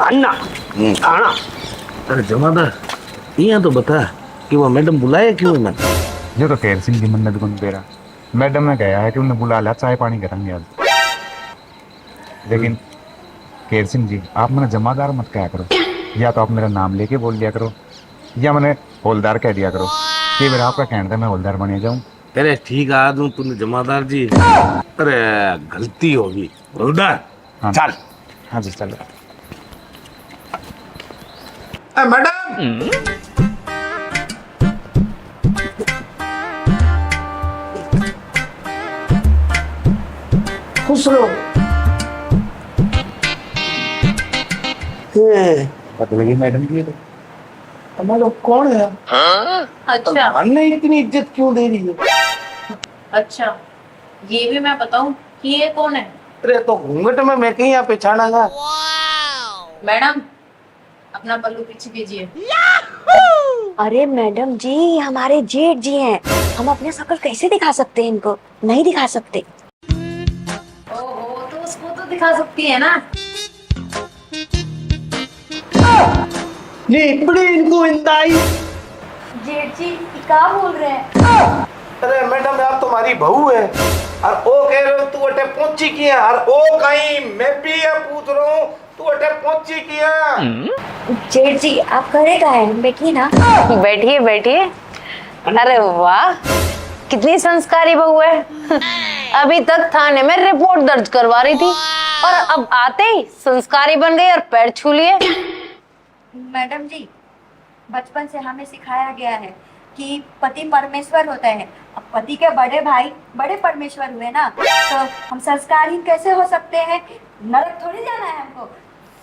अन्ना आना। अरे जमादार यहाँ तो बता कि वो मैडम बुलाया क्यों है मैंने? ये तो केर सिंह की मन्नत गुन तेरा मैडम ने कहा है कि उन्हें बुला लिया, चाय पानी करेंगे आज। लेकिन केर सिंह जी, आप मैंने जमादार मत कहा करो, या तो आप मेरा नाम लेके बोल दिया करो या मैंने हौलदार कह दिया करो। कि मेरा आपका कहना था मैं हौलदार बने जाऊं। अरे ठीक आ दूं तूने जमादार जी। अरे गलती होगी हौलदार। हाँ चल। हाँ जी चलो। मैडम खुश रहो। पता लगी मैडम की तो हमारा कौन है? अच्छा हमने इतनी इज्जत क्यों दे रही है? अच्छा, ये भी मैं बताऊं कि ये कौन है? अरे तो घूंघट में मैं कहीं यहाँ पहचानागा। मैडम, अपना पल्लू पीछे कीजिए। अरे मैडम जी, हमारे जेठ जी हैं। हम अपने शक्ल कैसे दिखा सकते हैं इनको? नहीं दिखा सकते। ओहो, तो उसको तो दिखा सकती है ना। ये बड़ी इनको इंदाई। जेठ जी क्या बोल रहे हैं? अरे मैडम आप तुम्हारी बहू है और ओ कह रहे हो तू अटे पहुंची किया और ओ कहीं मैं भी ये पूछ रहा हूँ तू अटे पहुंची किया। जेठ जी आप करे का है? बैठिए ना। बैठिए बैठिए। अरे वाह, कितनी संस्कारी बहू है। अभी तक थाने में रिपोर्ट दर्ज करवा रही थी और अब आते ही संस्कारी बन गई और पैर छू लिए। मैडम जी, बचपन से हमें सिखाया गया है कि पति परमेश्वर होता है। अब पति के बड़े भाई बड़े परमेश्वर हुए ना, तो हम संस्कारहीन कैसे हो सकते हैं? नरक थोड़ी जाना है हमको।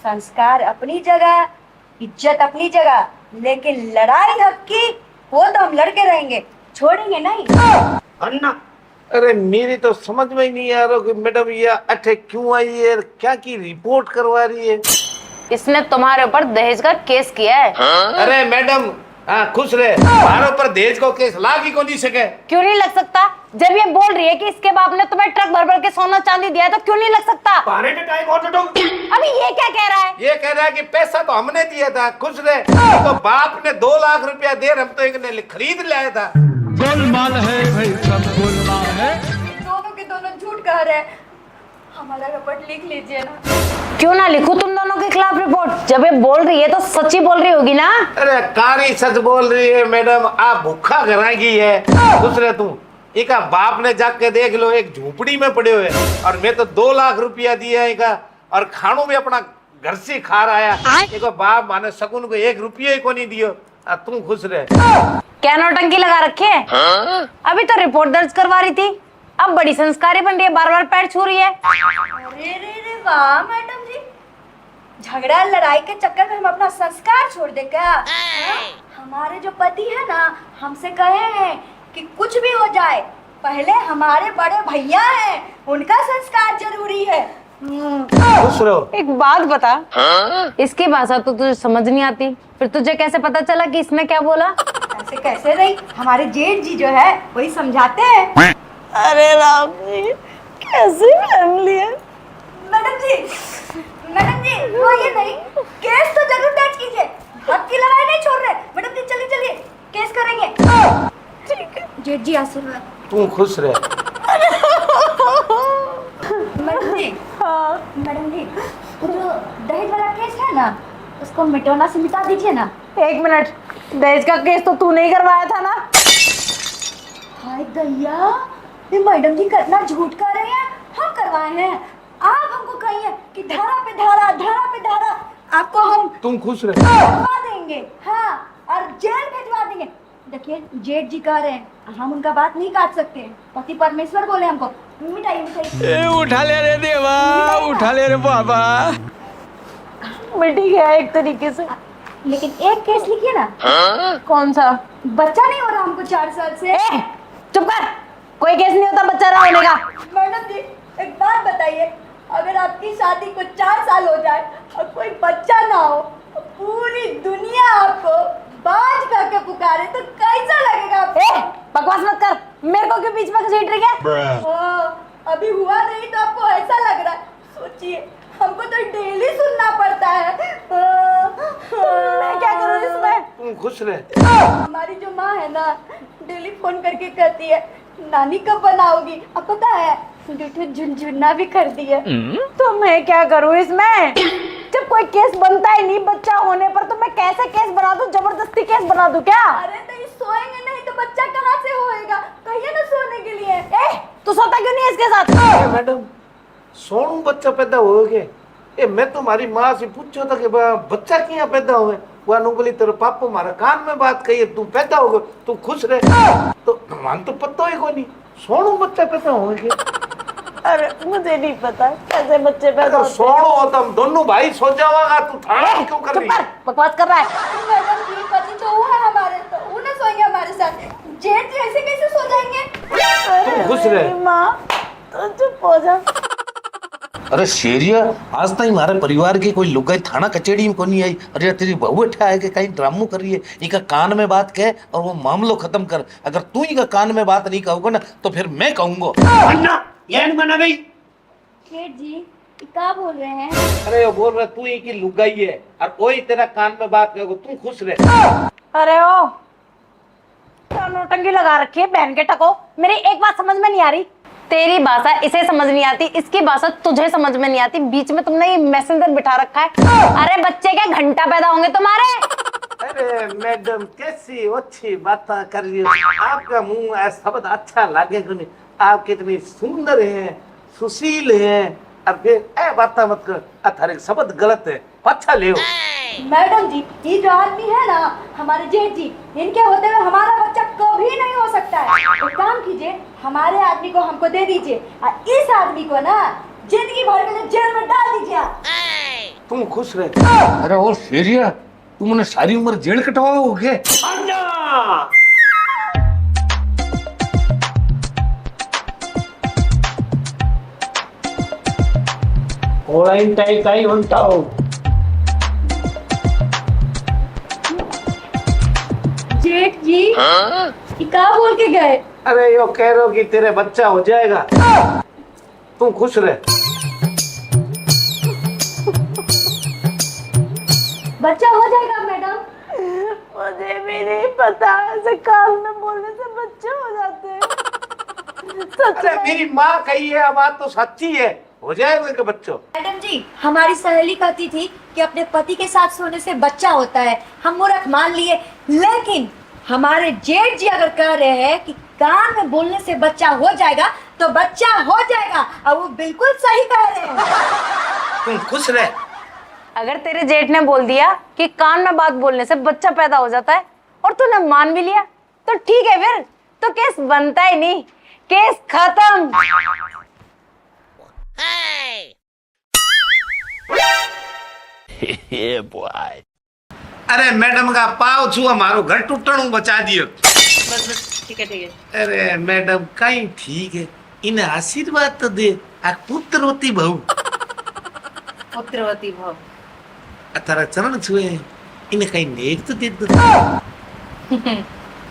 संस्कार अपनी जगह, इज्जत अपनी जगह, लेकिन लड़ाई हक की वो तो हम लड़के रहेंगे, छोड़ेंगे नहीं। अन्ना अरे मेरी तो समझ में ही नहीं आ रहा कि मैडम ये अटे क्यों आई है, क्या की रिपोर्ट करवा रही है? इसने तुम्हारे ऊपर दहेज का केस किया है। अरे मैडम हाँ खुश रहे, हमारे ऊपर दहेज को केस लाग ही कौन नहीं सके। क्यों नहीं लग सकता? जब ये बोल रही है कि इसके बाप ने तुम्हें ट्रक भर भर के सोना चांदी दिया है, तो क्यों नहीं लग सकता? अभी ये क्या कह रहा है? ये कह रहा है कि पैसा तो हमने दिया था, खुश रहे। तो बाप ने 2 लाख रुपया दे, हम तो एक खरीद लाया था। गोलमाल है भाई, सब गोलमाल है। दोनों के दोनों झूठ कह रहे हैं। हमारा रिपोर्ट लिख लीजिए ना। क्यों ना लिखूं तुम दोनों के खिलाफ रिपोर्ट? जब ये बोल रही है तो सच्ची बोल रही होगी ना। अरे कारी सच बोल रही है मैडम, आप भूखा घरागी है। खुश रहे तू, एक बाप ने जाके देख लो, एक झोपड़ी में पड़े हुए और मैं तो 2 लाख रुपया दिया एक और खानों भी अपना घर से खा रहा है। एक बाप माने सकुन को 1 रुपया ही को नहीं दियो। तू खुश रहे। क्या नौटंकी लगा रखे है? अभी तो रिपोर्ट दर्ज करवा रही थी, अब बड़ी संस्कारी बन रही है, बार बार पैर छू रही है। अरे रे रे वाह मैडम जी, झगड़ा लड़ाई के चक्कर में हम अपना संस्कार छोड़ दे क्या? हमारे जो पति है ना, हमसे कहे हैं कि कुछ भी हो जाए पहले हमारे बड़े भैया हैं, उनका संस्कार जरूरी है। खुश रहो। एक बात बता, इसकी भाषा तो तुझे समझ नहीं आती, फिर तुझे कैसे पता चला कि इसने क्या बोला? ऐसे कैसे नहीं, हमारे जेठ जी जो है वही समझाते हैं। अरे राम जी, कैसी फैमिली है। मैडम जी वो ये नहीं, केस तो जरूर दर्ज कीजिए। हक की लड़ाई नहीं छोड़ रहे। मैडम जी चलिए चलिए, केस करेंगे। ठीक है जेठ जी, आशीर्वाद। तू खुश रहे। मैडम जी मैडम जी, वो जो दहेज वाला केस है ना, उसको मिटोना से मिटा दीजिए ना। एक मिनट, दहेज का केस तो तूने ही करवाया था ना? हाय दैया, ये मैडम जी कितना झूठ कर रहे हैं। हम करवाए हैं। आप हमको कहिए कि धारा पे धारा आपको हम तुम खुश रहे। करवा देंगे। हाँ, और जेल भिजवा देंगे। देखिए जेठ जी कह रहे हैं, हम उनका बात नहीं काट सकते। पति परमेश्वर बोले हमको। मिठाई उठा ले रे देवा, उठा ले रे बाबा। मिट गया एक तरीके से। लेकिन एक केस लिखिए ना। कौन सा? बच्चा नहीं हो रहा हमको 4 साल से। चुप कर, कोई केस नहीं होता बच्चा रहा होने का। मैडम जी एक बात बताइए, अगर आपकी शादी को 4 साल हो जाए और कोई बच्चा ना हो, तो पूरी दुनिया आपको बाज करके पुकारे, तो कैसा लगेगा आपको? बकवास मत कर, मेरे को क्यों बीच में घसीट रही है? अभी हुआ नहीं तो आपको ऐसा लग रहा है। सोचिए, हमको तो डेली सुनना पड़ता है तुम खुश रहे। हमारी जो माँ है ना, डेली फोन करके कहती है नानी कब बनाओगी। अब पता है डिठू झुनझुना भी कर दी है। तो मैं क्या करूं इसमें? जब कोई केस बनता ही नहीं बच्चा होने पर, तो मैं कैसे केस बना दूं? जबरदस्ती केस बना दूं क्या? अरे तो ये सोएंगे नहीं तो बच्चा कहाँ से होएगा? कहिए ना सोने के लिए। तू सोता क्यों नहीं है इसके साथ? मैडम सोनू बच्चा पैदा हो गए। ए मैं तुम्हारी माँ से पूछो था कि बच्चा क्या पैदा हुए। वह बोली तेरे पापा मारा कान में बात कही तू पैदा हो गए, तू खुश रहे। तो मान तो पता ही को नहीं सोनू बच्चा पैदा हो गए। अरे मुझे नहीं पता कैसे बच्चे पैदा अगर होते हैं। सोनू हो तो हम दोनों भाई सो जावागा। तू थाना क्यों कर रही है? बकवास कर रहा है। मैडम जी पति तो वो है हमारे, तो वो ना सोएंगे हमारे साथ। जेठ जी ऐसे कैसे सो जाएंगे? तुम खुश रहे। माँ तो चुप हो जा। अरे शेरिया, आज तक हमारे परिवार की कोई लुगाई थाना कचेड़ी में को नहीं आई। अरे तेरी बहू उठा है कि कहीं ड्रामो कर रही है। इनका कान में बात कह और वो मामलो खत्म कर। अगर तू इनका कान में बात नहीं कहूंगा ना तो फिर मैं कहूंगा। जेठ जी क्या बोल रहे हैं? अरे वो बोल रहा तू ही की लुगाई है और वही तेरा कान में बात कहोगे। तू खुश रहे। अरे ओ नोटंगी लगा रखी है बहन के टको। मेरी एक बात समझ में नहीं आ रही। तेरी भाषा इसे समझ नहीं आती, इसकी भाषा तुझे समझ में नहीं आती। बीच में तुमने ये मैसेंजर बिठा रखा है। अरे बच्चे क्या घंटा पैदा होंगे तुम्हारे? अरे मैडम कैसी अच्छी बात कर रही हो। आपका मुंह शब्द अच्छा लगे नहीं। आप कितनी सुंदर हैं, सुशील हैं और फिर ए बात मत कर। अथारे शब्द गलत है, अच्छा ले। मैडम जी ये जो आदमी है ना हमारे जेठ जी, इनके होते हुए हमारा बच्चा कभी नहीं हो सकता है। एक काम कीजिए हमारे आदमी को हमको दे दीजिए और इस आदमी को ना जिंदगी भर के लिए जेल में डाल दीजिए आप। तुम खुश रहे। अरे ओ शेरिया, तुमने सारी उम्र जेल कटवाओगे? जेठ जी ये क्या बोल के गए? अरे यो कह रहे हो कि तेरे बच्चा हो जाएगा। तुम खुश रहे। बच्चा हो जाएगा मैडम? मुझे भी नहीं पता। ऐसे कान में बोलने से बच्चे हो जाते हैं। सच अरे में। मेरी माँ कही है बात तो सच्ची है, हो जाएगा इनके बच्चों। मैडम जी हमारी सहेली कहती थी कि अपने पति के साथ सोने से बच्चा होता है। हम मूर्ख मान लिए, लेकिन हमारे जेठ जी अगर कह रहे हैं कि कान में बोलने से बच्चा हो जाएगा तो बच्चा हो जाएगा और वो बिल्कुल सही कह रहे हैं। तुम खुश रहे। अगर तेरे जेठ ने बोल दिया कि कान में बात बोलने से बच्चा पैदा हो जाता है और तूने मान भी लिया तो ठीक है, फिर तो केस बनता ही नहीं, केस खत्म। अरे मैडम का पाव छू हमारो घर टूटणू बचा दियो। बस बस ठीक है ठीक है। अरे मैडम कहीं ठीक है, इन्हें आशीर्वाद तो दे। आ पुत्रवती बहू पुत्रवती भव। तारा चरण छुए, इन्हें कहीं नेक तो दे दो।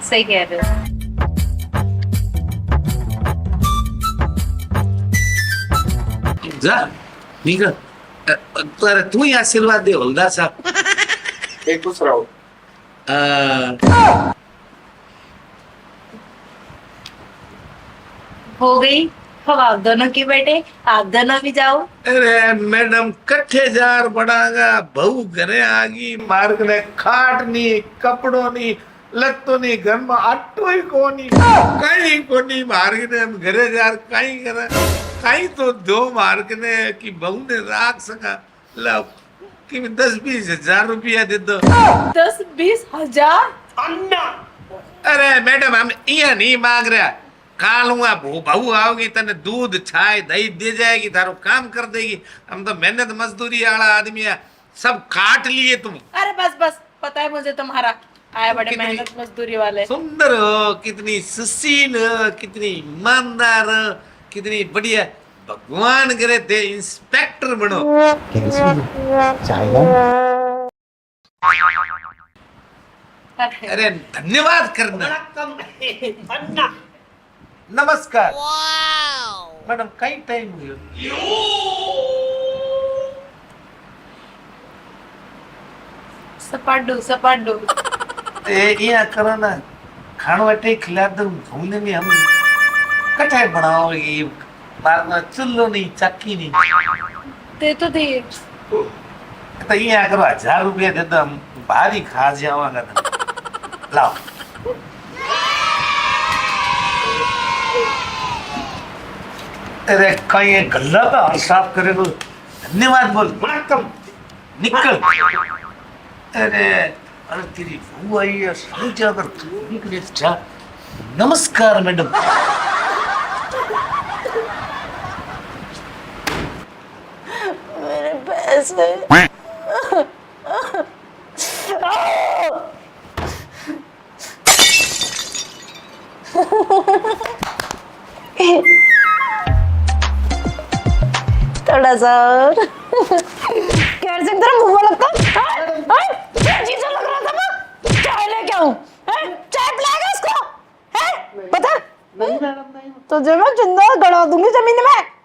सही कह रहे हो। जा निकल। तारा तू ही आशीर्वाद दे हवलदार साहब। एक खुश रहो। हो गई। अब आप दोनों की बेटे, आप दोनों भी जाओ। अरे मैडम कट्ठे जार बढ़ागा। बहू घरे आगी, मार्ग ने खाट नहीं, कपड़ो नहीं, लत्तो नहीं, घर में आटो ही कोनी, कहीं कोनी। मार्ग ने हम घरे जार कहीं करे, कहीं तो दो मार्ग ने कि बहू ने राख सका। लो कि 10-20 हजार रुपया दे दो। 10-20 हजार? अरे मैडम हम ये नहीं मांग रहा। काल हुआ बहू आओगी तने दूध छाय दही दे जाएगी, थारो काम कर देगी। हम तो मेहनत मजदूरी वाला आदमी है, सब काट लिए तुम। अरे बस बस, पता है मुझे तुम्हारा आया बड़े कितनी- मेहनत मजदूरी वाले। सुंदर हो, कितनी सुशील हो, कितनी ईमानदार हो, कितनी बढ़िया। भगवान करे थे इंस्पेक्टर बनो। अरे धन्यवाद करना। नमस्कार मैडम, कई टाइम हुई? सपाटू सपाटू। ये करो ना खानो अटे खिला दो भूलने में हम कटाई बनाओ ये मारना चुल्लो नहीं चक्की नहीं दे तो दिए तो ये करो 1000 रुपया दे दो हम भारी खा जावांगा लाओ अरे कहीं गल्ला तो हाथ साफ करे तो धन्यवाद बोल मातम निकल अरे अरे तेरी बहू आई है समझा कर निकले जा नमस्कार मैडम मेरे पैसे थोड़ा सा और। कैसे तेरा मुंह में लगता क्या चीज लग रहा था ना चाय लेके आऊं चाय पिलाएगा इसको है बता तुझे मैं जिंदा गड़ा दूंगी जमीन में